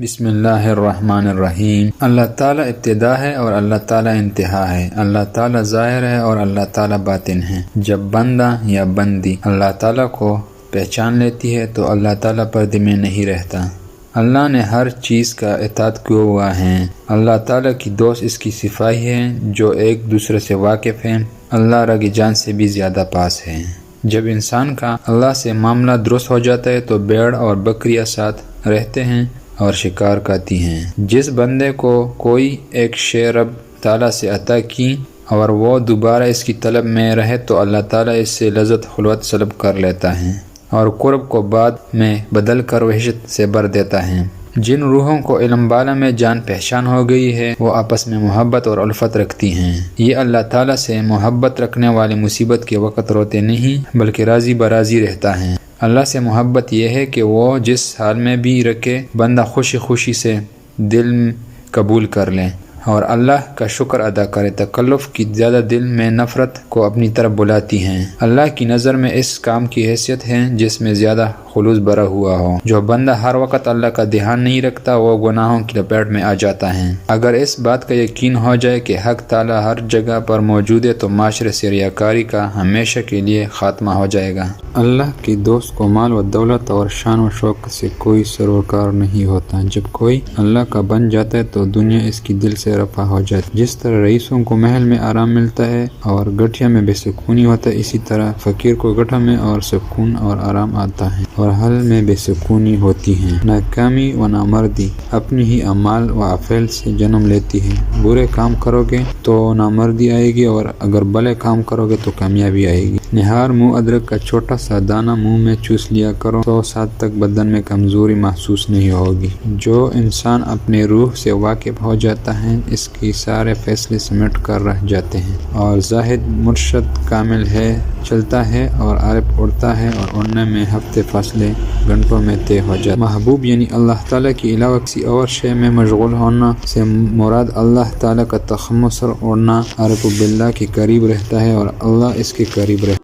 بسم اللہ الرحمن الرحیم۔ اللہ تعالیٰ ابتدا ہے اور اللہ تعالیٰ انتہا ہے۔ اللہ تعالیٰ ظاہر ہے اور اللہ تعالیٰ باطن ہے۔ جب بندہ یا بندی اللہ تعالیٰ کو پہچان لیتی ہے تو اللہ تعالیٰ پردے میں نہیں رہتا۔ اللہ نے ہر چیز کا اطاعت کیا ہوا ہے۔ اللہ تعالیٰ کی دوست اس کی صفائی ہے جو ایک دوسرے سے واقف ہیں۔ اللہ رگ جان سے بھی زیادہ پاس ہے۔ جب انسان کا اللہ سے معاملہ درست ہو جاتا ہے تو بھیڑ اور بکریاں ساتھ رہتے ہیں اور شکار کرتی ہیں۔ جس بندے کو کوئی ایک شے رب تعالیٰ سے عطا کی اور وہ دوبارہ اس کی طلب میں رہے تو اللہ تعالیٰ اس سے لذت خلوت سلب کر لیتا ہے اور قرب کو بعد میں بدل کر وحشت سے بھر دیتا ہے۔ جن روحوں کو علم بالا میں جان پہچان ہو گئی ہے وہ آپس میں محبت اور الفت رکھتی ہیں۔ یہ اللہ تعالیٰ سے محبت رکھنے والے مصیبت کے وقت روتے نہیں بلکہ راضی براضی رہتا ہے۔ اللہ سے محبت یہ ہے کہ وہ جس حال میں بھی رکھے بندہ خوشی خوشی سے دل قبول کر لے اور اللہ کا شکر ادا کرے۔ تکلف کی زیادہ دل میں نفرت کو اپنی طرف بلاتی ہیں۔ اللہ کی نظر میں اس کام کی حیثیت ہے جس میں زیادہ خلوص بھرا ہوا ہو۔ جو بندہ ہر وقت اللہ کا دھیان نہیں رکھتا وہ گناہوں کی لپیٹ میں آ جاتا ہے۔ اگر اس بات کا یقین ہو جائے کہ حق تعالیٰ ہر جگہ پر موجود ہے تو معاشرے سے ریاکاری کا ہمیشہ کے لیے خاتمہ ہو جائے گا۔ اللہ کی دوست کو مال و دولت اور شان و شوکت سے کوئی سروکار نہیں ہوتا۔ جب کوئی اللہ کا بن جاتا ہے تو دنیا اس کی دل سے رفع ہو جاتی۔ جس طرح رئیسوں کو محل میں آرام ملتا ہے اور گٹھیا میں بے سکونی ہوتا ہے، اسی طرح فقیر کو گٹھا میں اور سکون اور آرام آتا ہے اور حل میں بے سکونی ہوتی ہے۔ ناکامی و نامردی اپنی ہی اعمال و افعال سے جنم لیتی ہے۔ برے کام کرو گے تو نامردی آئے گی اور اگر بھلے کام کرو گے تو کامیابی آئے گی۔ نہار منہ ادرک کا چھوٹا سا دانہ منہ میں چوس لیا کرو تو 100 سال تک بدن میں کمزوری محسوس نہیں ہوگی۔ جو انسان اپنے روح سے واقف ہو جاتا ہے اس کی سارے فیصلے سمٹ کر رہ جاتے ہیں اور زاہد مرشد کامل ہے، چلتا ہے اور عارف اڑتا ہے اور اڑنے میں ہفتے فاصلے گھنٹوں میں طے ہو جاتا ہے۔ محبوب یعنی اللہ تعالیٰ کے علاوہ کسی اور شے میں مشغول ہونا سے مراد اللہ تعالیٰ کا تخمصر اڑنا۔ عارف باللہ کے قریب رہتا ہے اور اللہ اس کے قریب رہتا ہے۔